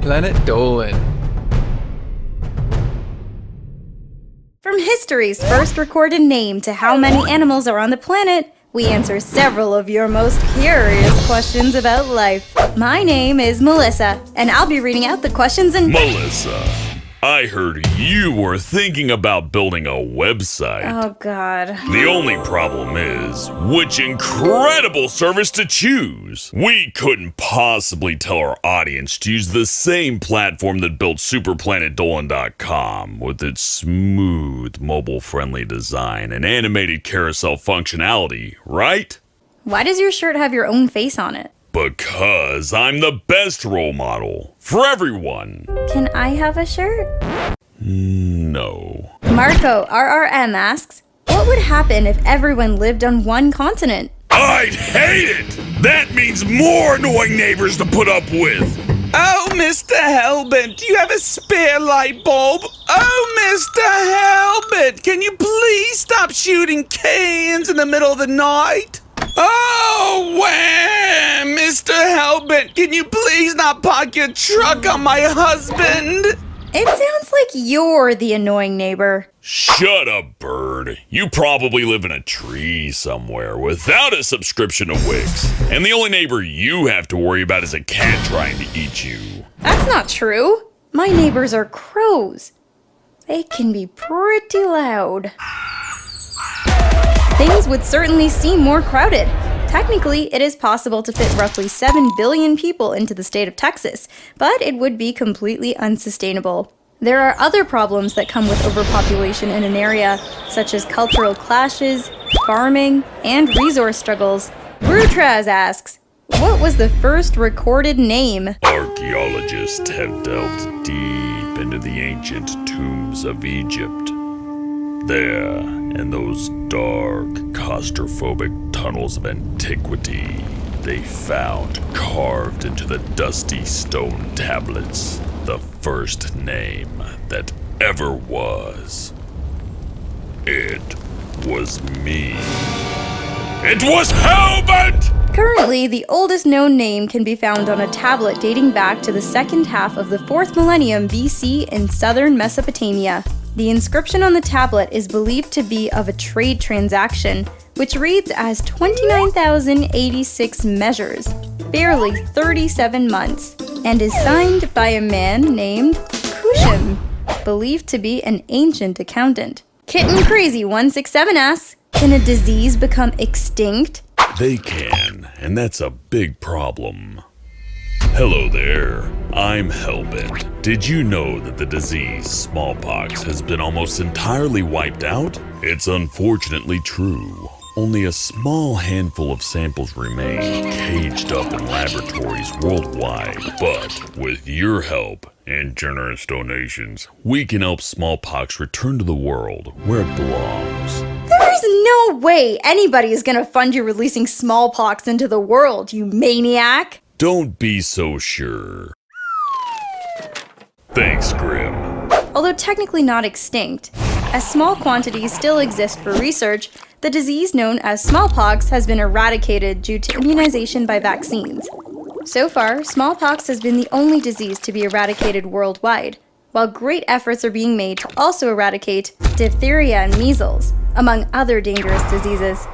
Planet Dolan. From history's first recorded name to how many animals are on the planet, we answer several of your most curious questions about life. My name is Melissa, and I'll be reading out the questions and— Melissa, I heard you were thinking about building a website. Oh, God. The only problem is which incredible service to choose. We couldn't possibly tell our audience to use the same platform that built SuperPlanetDolan.com with its smooth, mobile-friendly design and animated carousel functionality, right? Why does your shirt have your own face on it? Because I'm the best role model for everyone. Can I have a shirt? No. Marco RRM asks, what would happen if everyone lived on one continent? I'd hate it! That means more annoying neighbors to put up with. Oh, Mr. Hellbent, do you have a spare light bulb? Oh, Mr. Hellbent, can you please stop shooting cans in the middle of the night? Oh, wham! Mr. Hellbent, can you please not park your truck on my husband? It sounds like you're the annoying neighbor. Shut up, bird. You probably live in a tree somewhere without a subscription to Wix. And the only neighbor you have to worry about is a cat trying to eat you. That's not true. My neighbors are crows. They can be pretty loud. Things would certainly seem more crowded. Technically, it is possible to fit roughly 7 billion people into the state of Texas, but it would be completely unsustainable. There are other problems that come with overpopulation in an area, such as cultural clashes, farming, and resource struggles. Brutraz asks, what was the first recorded name? Archaeologists have delved deep into the ancient tombs of Egypt. There, in those dark, claustrophobic tunnels of antiquity, they found carved into the dusty stone tablets the first name that ever was. It was me. It was Hellbent! Currently, the oldest known name can be found on a tablet dating back to the second half of the 4th millennium BC in southern Mesopotamia. The inscription on the tablet is believed to be of a trade transaction, which reads as 29,086 measures, barely 37 months, and is signed by a man named Kushim, believed to be an ancient accountant. Kitten Crazy 167 asks, can a disease become extinct? They can, and that's a big problem. Hello there, I'm Hellbent. Did you know that the disease smallpox has been almost entirely wiped out? It's unfortunately true. Only a small handful of samples remain caged up in laboratories worldwide. But with your help and generous donations, we can help smallpox return to the world where it belongs. There's no way anybody is gonna fund you releasing smallpox into the world, you maniac! Don't be so sure. Thanks, Grim. Although technically not extinct, as small quantities still exist for research, the disease known as smallpox has been eradicated due to immunization by vaccines. So far, smallpox has been the only disease to be eradicated worldwide, while great efforts are being made to also eradicate diphtheria and measles, among other dangerous diseases.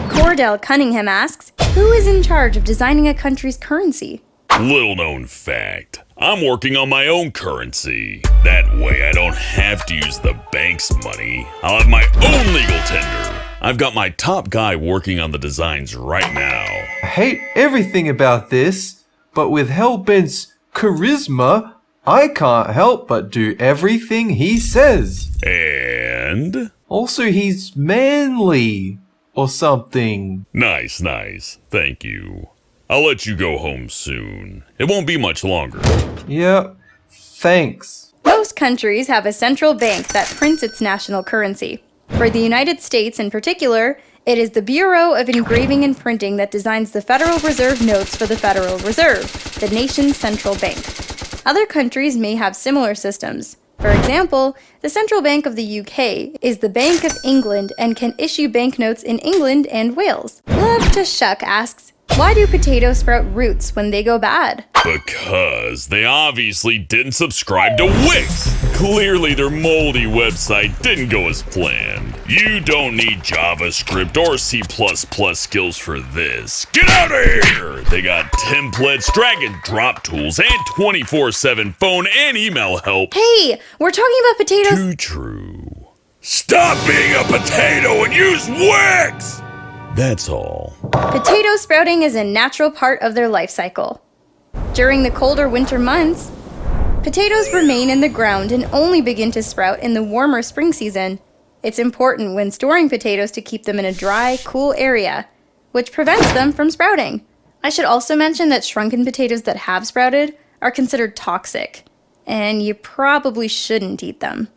Cordell Cunningham asks, who is in charge of designing a country's currency? Little known fact, I'm working on my own currency. That way I don't have to use the bank's money. I'll have my own legal tender. I've got my top guy working on the designs right now. I hate everything about this, but with Hellbent's charisma, I can't help but do everything he says. And? Also, he's manly. Or something. Nice. Thank you. I'll let you go home soon. It won't be much longer. Yep. Thanks. Most countries have a central bank that prints its national currency. For the United States in particular, it is the Bureau of Engraving and Printing that designs the Federal Reserve notes for the Federal Reserve, the nation's central bank. Other countries may have similar systems. For example, the Central Bank of the UK is the Bank of England and can issue banknotes in England and Wales. Love to Shuck asks, Why do potatoes sprout roots when they go bad? Because they obviously didn't subscribe to Wix. Clearly their moldy website didn't go as planned. You don't need JavaScript or C++ skills for this. Get out of here! They got templates, drag and drop tools, and 24/7 phone and email help. Hey, we're talking about potatoes. Too true. Stop being a potato and use Wix! That's all. Potato sprouting is a natural part of their life cycle. During the colder winter months, potatoes remain in the ground and only begin to sprout in the warmer spring season. It's important when storing potatoes to keep them in a dry, cool area, which prevents them from sprouting. I should also mention that shrunken potatoes that have sprouted are considered toxic, and you probably shouldn't eat them.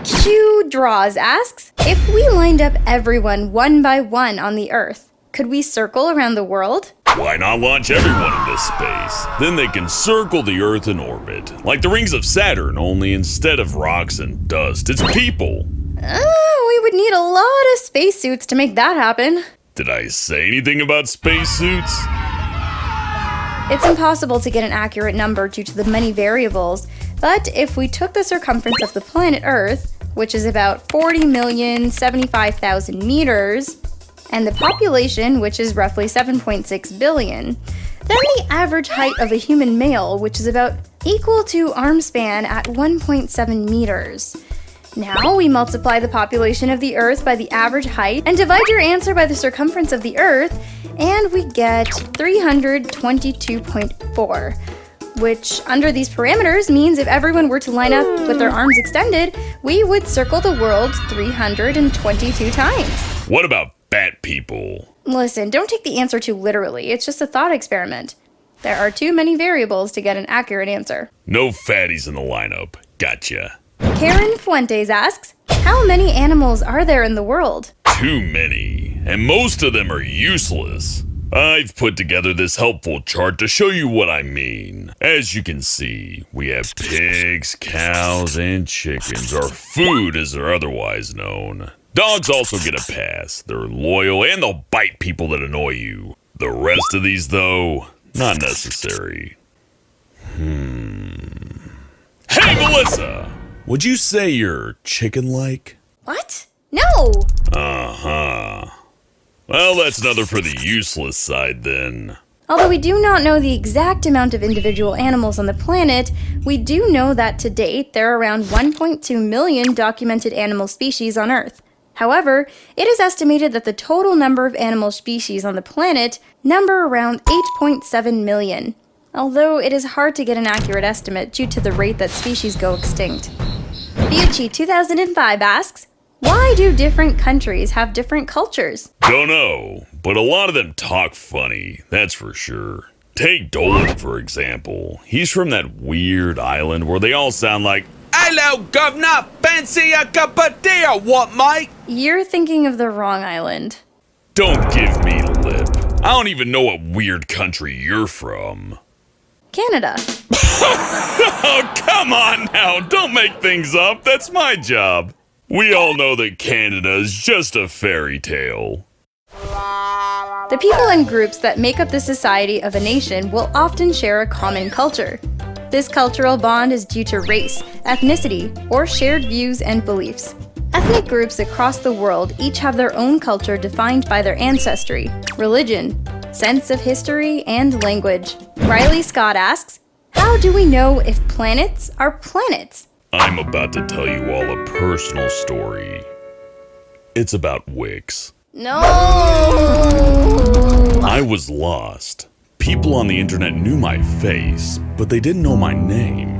Q Draws asks, if we lined up everyone one by one on the Earth, could we circle around the world? Why not launch everyone into space? Then they can circle the Earth in orbit, like the rings of Saturn, only instead of rocks and dust, it's people. We would need a lot of spacesuits to make that happen. Did I say anything about spacesuits? It's impossible to get an accurate number due to the many variables, but if we took the circumference of the planet Earth, which is about 40,075,000 meters, and the population, which is roughly 7.6 billion, then the average height of a human male, which is about equal to arm span at 1.7 meters. Now we multiply the population of the Earth by the average height and divide your answer by the circumference of the Earth, and we get 322.4, which under these parameters means if everyone were to line up with their arms extended, we would circle the world 322 times. What about fat people? Listen, don't take the answer too literally. It's just a thought experiment. There are too many variables to get an accurate answer. No fatties in the lineup. Gotcha. Karen Fuentes asks, how many animals are there in the world? Too many, and most of them are useless. I've put together this helpful chart to show you what I mean. As you can see, we have pigs, cows, and chickens, or food as they're otherwise known. Dogs also get a pass. They're loyal and they'll bite people that annoy you. The rest of these, though, not necessary. Hey, Melissa! Would you say you're chicken-like? What? No! Uh-huh. Well, that's another for the useless side, then. Although we do not know the exact amount of individual animals on the planet, we do know that to date there are around 1.2 million documented animal species on Earth. However, it is estimated that the total number of animal species on the planet number around 8.7 million, although it is hard to get an accurate estimate due to the rate that species go extinct. Biuchi 2005 asks, why do different countries have different cultures? Don't know, but a lot of them talk funny, that's for sure. Take Dolan, for example. He's from that weird island where they all sound like, Hello, governor. Fancy a cup of tea or what, mate? You're thinking of the wrong island. don't give me lip. I don't even know what weird country you're from. Canada. Oh, come on now. Don't make things up. That's my job. We all know that Canada is just a fairy tale. The people and groups that make up the society of a nation will often share a common culture. This cultural bond is due to race, ethnicity, or shared views and beliefs. Ethnic groups across the world each have their own culture defined by their ancestry, religion, sense of history, and language. Riley Scott asks, how do we know if planets are planets? I'm about to tell you all a personal story. It's about Wix. No! I was lost. People on the internet knew my face, but they didn't know my name.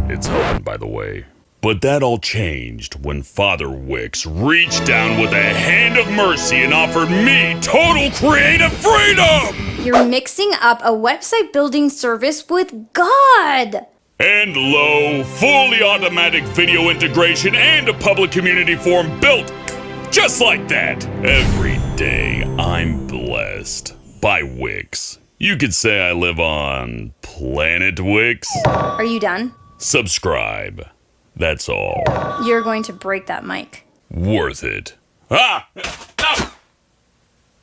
It's helping, by the way. But that all changed when Father Wix reached down with a hand of mercy and offered me total creative freedom! You're mixing up a website building service with God! And lo, fully automatic video integration and a public community forum built just like that. Every day I'm blessed by Wix. You could say I live on Planet Wix. Are you done? Subscribe. That's all. You're going to break that mic. Worth it. Ah! No!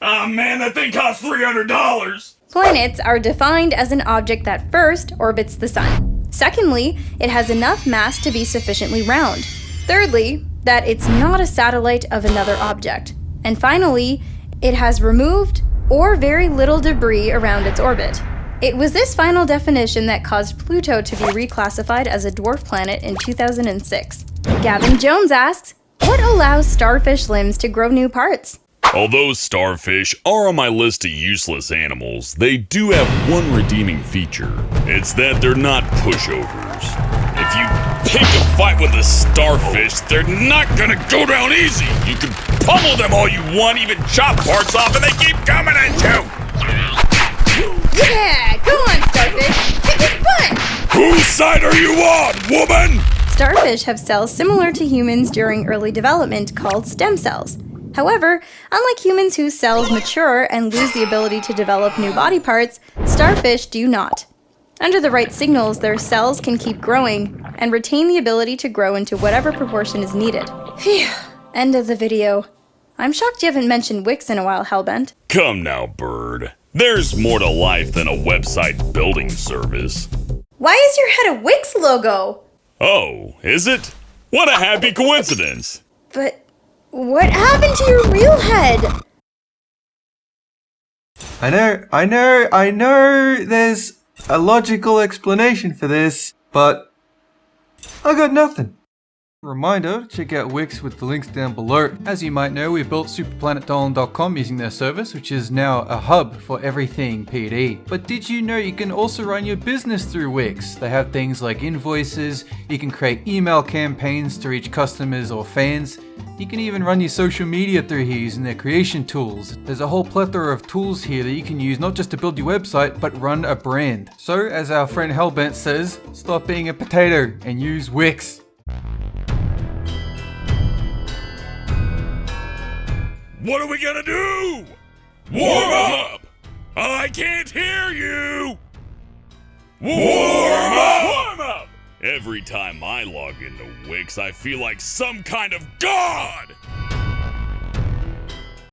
Ah, man, that thing costs $300. Planets are defined as an object that first orbits the sun. Secondly, it has enough mass to be sufficiently round. Thirdly, that it's not a satellite of another object. And finally, it has removed or very little debris around its orbit. It was this final definition that caused Pluto to be reclassified as a dwarf planet in 2006. Gavin Jones asks, what allows starfish limbs to grow new parts? Although starfish are on my list of useless animals, they do have one redeeming feature. It's that they're not pushovers. If you pick a fight with a starfish, they're not gonna go down easy. You can pummel them all you want, even chop parts off, and they keep coming at you. Yeah, go on, starfish. Pick his butt. Whose side are you on, woman? Starfish have cells similar to humans during early development called stem cells. However, unlike humans whose cells mature and lose the ability to develop new body parts, starfish do not. Under the right signals, their cells can keep growing and retain the ability to grow into whatever proportion is needed. Phew. End of the video. I'm shocked you haven't mentioned Wix in a while, Hellbent. Come now, bird. There's more to life than a website building service. Why is your head a Wix logo? Oh, is it? What a happy coincidence. But what happened to your real head? I know there's a logical explanation for this, but I got nothing. Reminder, check out Wix with the links down below. As you might know, we built superplanetdolan.com using their service, which is now a hub for everything PD. But did you know you can also run your business through Wix? They have things like invoices, you can create email campaigns to reach customers or fans. You can even run your social media through here using their creation tools. There's a whole plethora of tools here that you can use not just to build your website, but run a brand. So, as our friend Hellbent says, stop being a potato and use Wix. What are we gonna do? Warm up! I can't hear you! Warm up! Warm up! Every time I log into Wix, I feel like some kind of god!